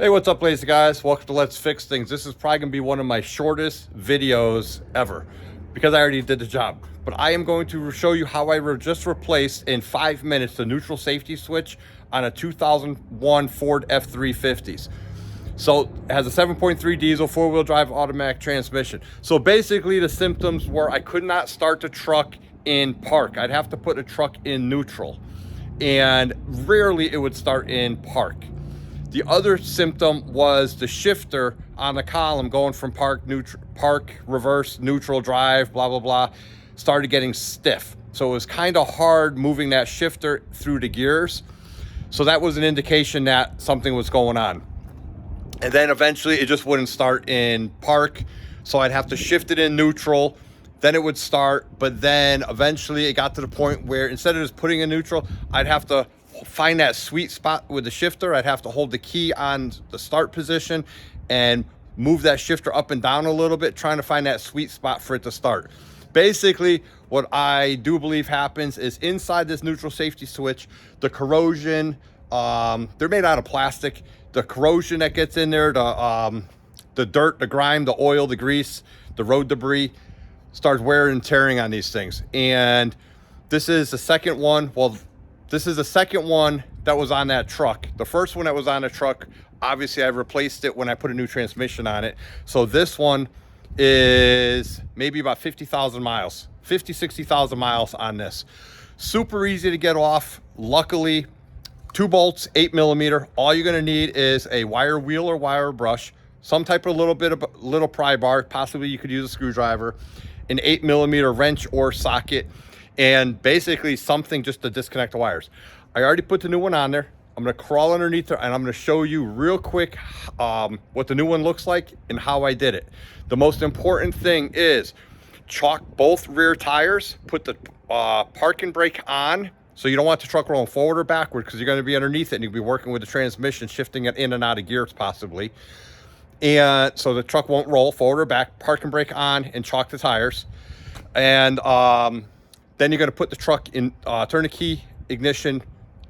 Hey, what's up, lazy guys? Welcome to Let's Fix Things. This is probably gonna be one of my shortest videos ever because I already did the job. But I am going to show you how I just replaced in 5 minutes the neutral safety switch on a 2001 Ford F350s. So it has a 7.3 diesel, 4-wheel drive automatic transmission. So basically the symptoms were I could not start the truck in park. I'd have to put the truck in neutral, and rarely it would start in park. The other symptom was the shifter on the column going from park, reverse, neutral, drive, blah, blah, blah, started getting stiff. So it was kind of hard moving that shifter through the gears. So that was an indication that something was going on. And then eventually it just wouldn't start in park. So I'd have to shift it in neutral, then it would start. But then eventually it got to the point where instead of just putting in neutral, I'd have to find that sweet spot with the shifter. I'd have to hold the key on the start position and move that shifter up and down a little bit, trying to find that sweet spot for it to start. Basically, what I do believe happens is inside this neutral safety switch, the corrosion, they're made out of plastic. The corrosion that gets in there, the dirt, the grime, the oil, the grease, the road debris starts wearing and tearing on these things. And this is the second one. Well, this is the second one that was on that truck. The first one that was on the truck, obviously I replaced it when I put a new transmission on it. So this one is maybe about 50,000 miles, 60,000 miles on this. Super easy to get off. Luckily, 2 bolts, 8mm. All you're gonna need is a wire wheel or wire brush, some type of little pry bar, possibly you could use a screwdriver, an 8mm wrench or socket, and basically something just to disconnect the wires. I already put the new one on there. I'm gonna crawl underneath there and I'm gonna show you real quick what the new one looks like and how I did it. The most important thing is chalk both rear tires, put the parking brake on, so you don't want the truck rolling forward or backward because you're gonna be underneath it and you'll be working with the transmission, shifting it in and out of gears possibly. And so the truck won't roll forward or back. Parking brake on and chalk the tires. And then you're going to put the truck in, turn the key ignition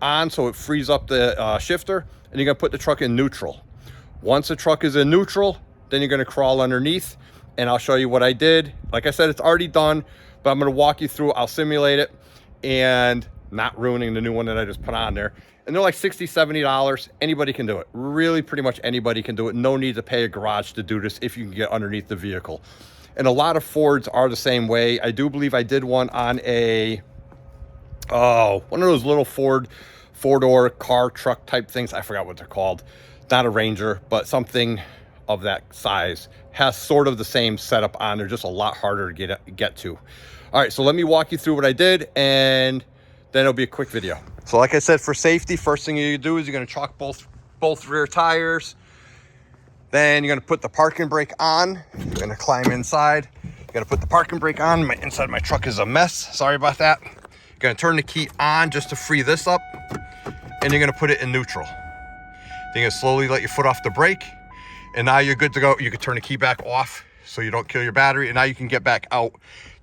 on so it frees up the shifter, and you're going to put the truck in neutral. Once the truck is in neutral, then you're going to crawl underneath, and I'll show you what I did. Like I said, it's already done, but I'm going to walk you through. I'll simulate it and not ruining the new one that I just put on there. And they're like $60, $70. Anybody can do it. Really, pretty much anybody can do it. No need to pay a garage to do this if you can get underneath the vehicle. And a lot of Fords are the same way. I do believe I did one on one of those little four-door car truck type things. I forgot what they're called. Not a Ranger, but something of that size. Has sort of the same setup on. They're just a lot harder to get to. All right, so let me walk you through what I did, and then it'll be a quick video. So like I said, for safety, first thing you do is you're gonna chalk both rear tires. Then you're gonna put the parking brake on. You're gonna climb inside. You're gonna put the parking brake on. Inside my truck is a mess. Sorry about that. You're gonna turn the key on just to free this up. And you're gonna put it in neutral. Then you're gonna slowly let your foot off the brake. And now you're good to go. You can turn the key back off so you don't kill your battery. And now you can get back out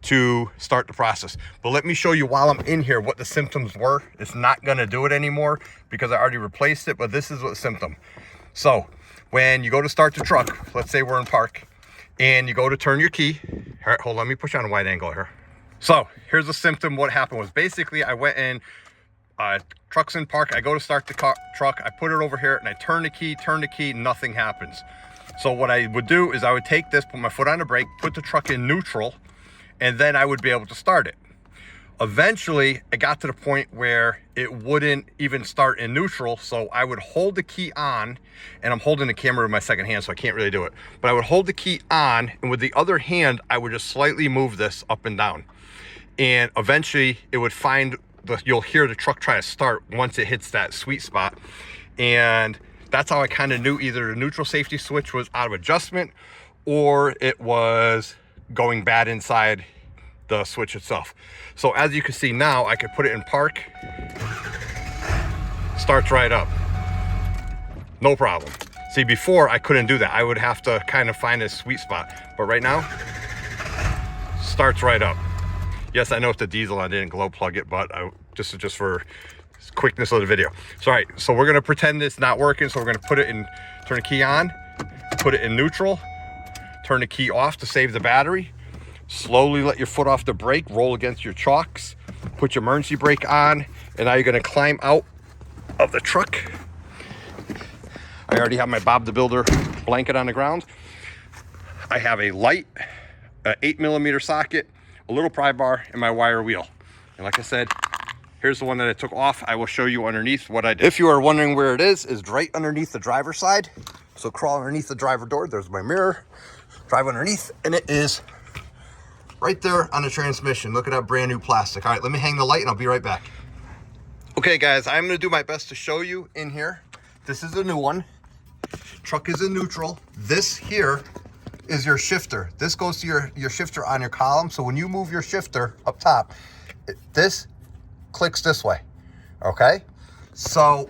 to start the process. But let me show you while I'm in here what the symptoms were. It's not gonna do it anymore because I already replaced it, but this is what the symptom. So, when you go to start the truck, let's say we're in park, and you go to turn your key. All right, hold on, let me push on a wide angle here. So here's the symptom. What happened was basically I went in, truck's in park, I go to start the truck, I put it over here, and I turn the key, nothing happens. So what I would do is I would take this, put my foot on the brake, put the truck in neutral, and then I would be able to start it. Eventually, it got to the point where it wouldn't even start in neutral, so I would hold the key on, and I'm holding the camera with my second hand, so I can't really do it, but I would hold the key on, and with the other hand, I would just slightly move this up and down. And eventually, it would find, you'll hear the truck try to start once it hits that sweet spot. And that's how I kind of knew either the neutral safety switch was out of adjustment, or it was going bad inside the switch itself. So as you can see now, I could put it in park, starts right up, no problem. See, before I couldn't do that. I would have to kind of find a sweet spot, but right now, starts right up. Yes, I know it's a diesel, I didn't glow plug it, but just for quickness of the video. So all right, so we're gonna pretend it's not working, so we're gonna turn the key on, put it in neutral, turn the key off to save the battery, slowly let your foot off the brake, roll against your chocks, put your emergency brake on, and now you're gonna climb out of the truck. I already have my Bob the Builder blanket on the ground. I have a light, an 8mm socket, a little pry bar, and my wire wheel. And like I said, here's the one that I took off. I will show you underneath what I did. If you are wondering where it is right underneath the driver's side. So crawl underneath the driver door. There's my mirror. Drive underneath, and it is right there on the transmission. Look at that brand new plastic. All right, let me hang the light and I'll be right back. Okay guys, I'm gonna do my best to show you in here. This is a new one. Truck is in neutral. This here is your shifter. This goes to your shifter on your column. So when you move your shifter up top, this clicks this way, okay? So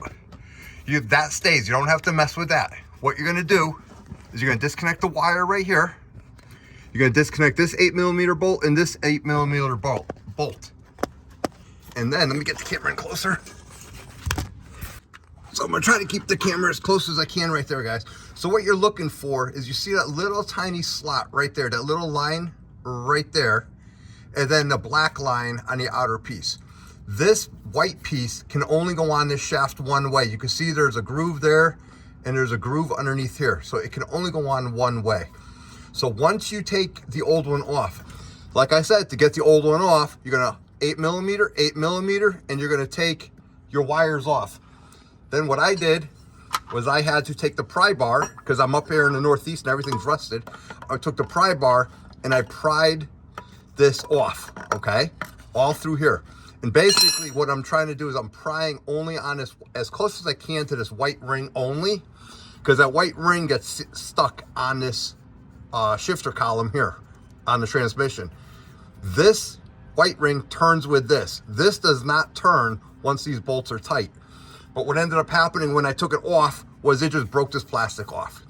that stays. You don't have to mess with that. What you're gonna do is you're gonna disconnect the wire right here. You're gonna disconnect this 8mm bolt and this 8mm bolt. And then, let me get the camera in closer. So I'm gonna try to keep the camera as close as I can right there, guys. So what you're looking for is you see that little tiny slot right there, that little line right there, and then the black line on the outer piece. This white piece can only go on this shaft one way. You can see there's a groove there and there's a groove underneath here. So it can only go on one way. So once you take the old one off, like I said, to get the old one off, you're gonna 8mm, and you're gonna take your wires off. Then what I did was I had to take the pry bar, because I'm up here in the Northeast and everything's rusted. I took the pry bar and I pried this off, okay? All through here. And basically what I'm trying to do is I'm prying only on this, as close as I can to this white ring only, because that white ring gets stuck on this shifter column here on the transmission. This white ring turns with this. This does not turn once these bolts are tight. But what ended up happening when I took it off was it just broke this plastic off.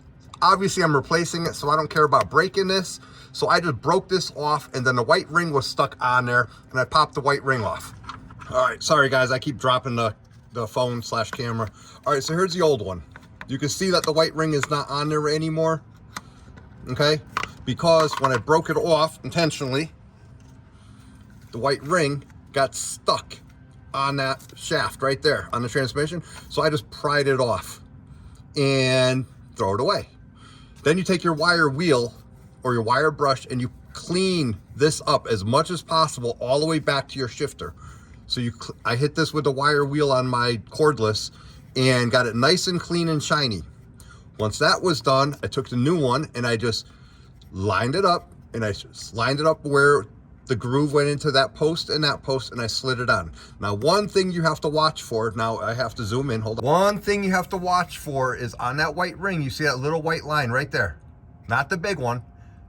Obviously I'm replacing it, so I don't care about breaking this. So I just broke this off, and then the white ring was stuck on there, and I popped the white ring off. All right, sorry guys, I keep dropping the phone / camera. All right, so here's the old one. You can see that the white ring is not on there anymore, okay? Because when I broke it off intentionally, the white ring got stuck on that shaft right there on the transmission. So I just pried it off and throw it away. Then you take your wire wheel or your wire brush and you clean this up as much as possible all the way back to your shifter. So I hit this with the wire wheel on my cordless and got it nice and clean and shiny. Once that was done, I took the new one and I just lined it up, and I just lined it up where the groove went into that post, and I slid it on. Now, one thing you have to watch for, now I have to zoom in, hold on. One thing you have to watch for is on that white ring, you see that little white line right there. Not the big one,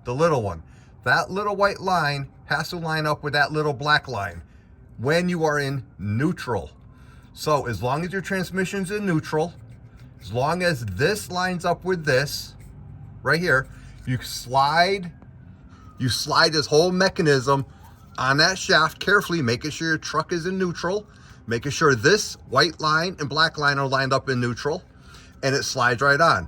the little one. That little white line has to line up with that little black line when you are in neutral. So as long as your transmission's in neutral, as long as this lines up with this right here, you slide this whole mechanism on that shaft carefully, making sure your truck is in neutral, making sure this white line and black line are lined up in neutral, and it slides right on.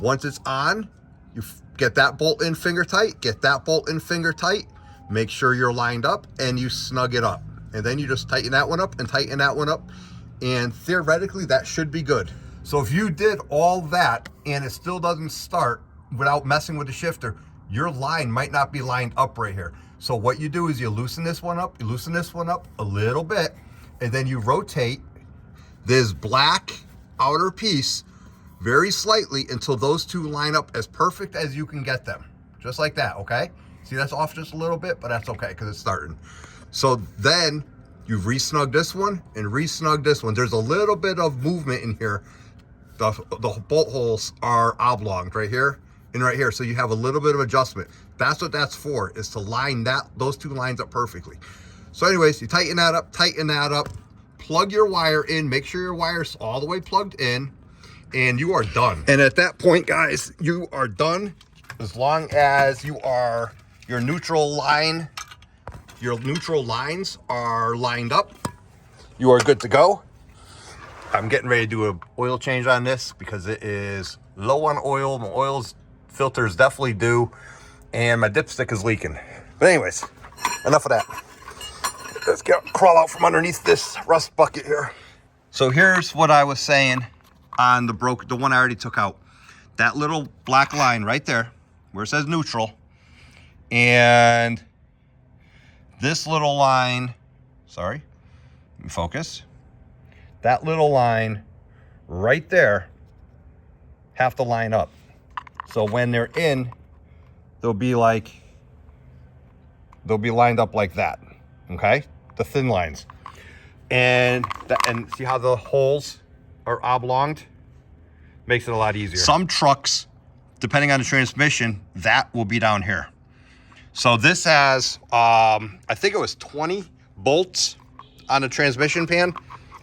Once it's on, you get that bolt in finger tight, get that bolt in finger tight, make sure you're lined up, and you snug it up. And then you just tighten that one up and tighten that one up, and theoretically that should be good. So if you did all that and it still doesn't start without messing with the shifter, your line might not be lined up right here. So what you do is you loosen this one up, a little bit, and then you rotate this black outer piece very slightly until those two line up as perfect as you can get them. Just like that, okay? See, that's off just a little bit, but that's okay because it's starting. So then you re-snug this one and re-snug this one. There's a little bit of movement in here. The bolt holes are oblong right here and right here, so you have a little bit of adjustment. That's what that's for, is to line those two lines up perfectly. So anyways, you tighten that up, plug your wire in, make sure your wire's all the way plugged in, and you are done. And at that point, guys, you are done. As long as your neutral lines are lined up, you are good to go. I'm getting ready to do an oil change on this because it is low on oil. My oil's filter is definitely due, and my dipstick is leaking. But anyways, enough of that. Let's crawl out from underneath this rust bucket here. So here's what I was saying on the one I already took out. That little black line right there where it says neutral, and this little line, sorry, let me focus. That little line right there have to line up. So when they're in, they'll be lined up like that, okay? The thin lines. And see how the holes are oblonged? Makes it a lot easier. Some trucks, depending on the transmission, that will be down here. So this has, I think it was 20 bolts on the transmission pan.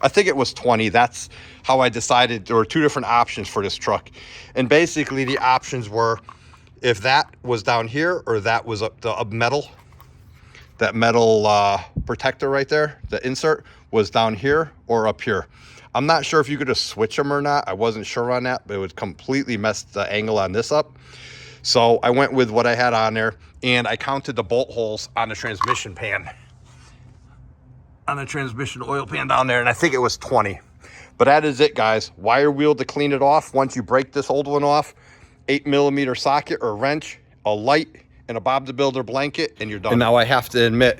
I think it was 20. That's how I decided. There were two different options for this truck. And basically the options were if that was down here or that was the metal, that metal protector right there, the insert was down here or up here. I'm not sure if you could just switch them or not. I wasn't sure on that, but it would completely mess the angle on this up. So I went with what I had on there, and I counted the bolt holes on the transmission pan, on the transmission oil pan down there, and I think it was 20. But that is it, guys. Wire wheel to clean it off. Once you break this old one off, 8mm socket or wrench, a light, and a Bob the Builder blanket, and you're done. And now I have to admit,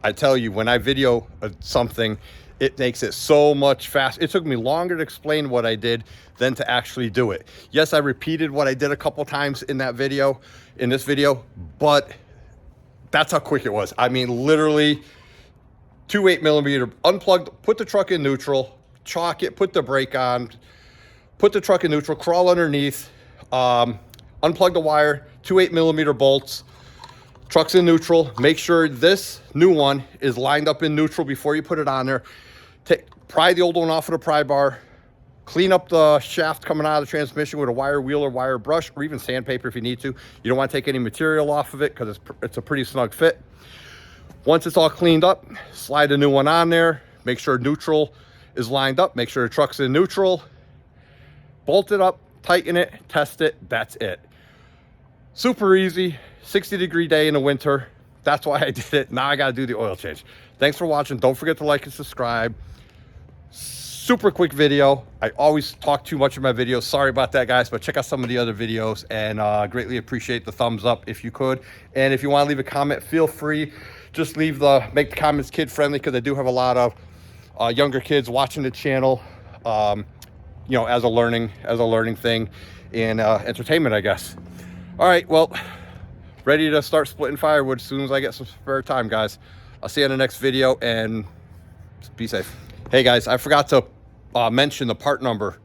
I tell you, when I video something, it makes it so much faster. It took me longer to explain what I did than to actually do it. Yes, I repeated what I did a couple times in that video, in this video, but that's how quick it was. I mean, literally 2 8mm, unplugged, put the truck in neutral, chalk it, put the brake on, put the truck in neutral, crawl underneath, unplug the wire, 2 8mm bolts, truck's in neutral. Make sure this new one is lined up in neutral before you put it on there. Pry the old one off with a pry bar, clean up the shaft coming out of the transmission with a wire wheel or wire brush, or even sandpaper if you need to. You don't want to take any material off of it because it's a pretty snug fit. Once it's all cleaned up, slide a new one on there. Make sure neutral is lined up. Make sure the truck's in neutral. Bolt it up, tighten it, test it. That's it. Super easy. 60-degree day in the winter. That's why I did it. Now I got to do the oil change. Thanks for watching. Don't forget to like and subscribe. Super quick video. I always talk too much in my videos. Sorry about that, guys, but check out some of the other videos, and greatly appreciate the thumbs up if you could. And if you want to leave a comment, feel free. Just make the comments kid friendly, because I do have a lot of younger kids watching the channel, you know, as a learning thing and entertainment, I guess. All right, well, ready to start splitting firewood as soon as I get some spare time, guys. I'll see you in the next video, and be safe. Hey guys, I forgot to mention the part number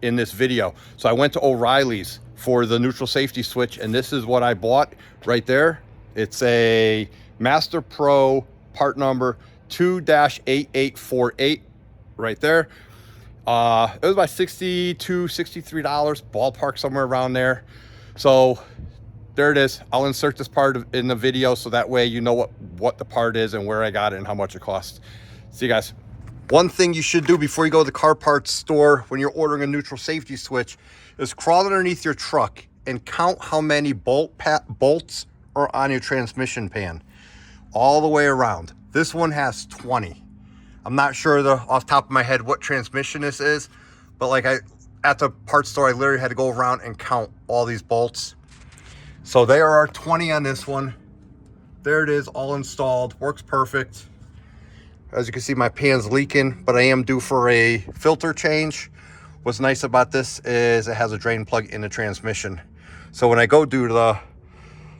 in this video. So I went to O'Reilly's for the neutral safety switch, and this is what I bought right there. It's a Master Pro part number 2-8848 right there. It was about $62, $63, ballpark somewhere around there. So there it is. I'll insert this part in the video so that way you know what the part is and where I got it and how much it costs. See you guys. One thing you should do before you go to the car parts store when you're ordering a neutral safety switch is crawl underneath your truck and count how many bolts are on your transmission pan all the way around. This one has 20. I'm not sure off the top of my head what transmission this is, but like at the parts store, I literally had to go around and count all these bolts. So there are 20 on this one. There it is, all installed, works perfect. As you can see, my pan's leaking, but I am due for a filter change. What's nice about this is it has a drain plug in the transmission. So when I go do the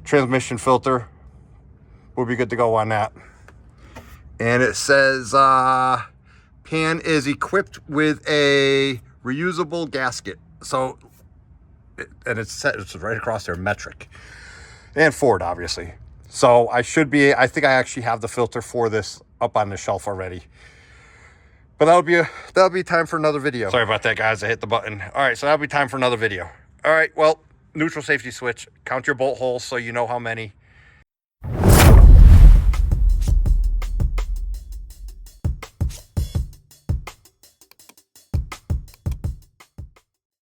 transmission filter, we'll be good to go on that. And it says pan is equipped with a reusable gasket. So, it's right across there, metric. And Ford, obviously. So I think I actually have the filter for this up on the shelf already. But that'll be time for another video. Sorry about that, guys. I hit the button. All right, so that'll be time for another video. All right, well, neutral safety switch. Count your bolt holes so you know how many.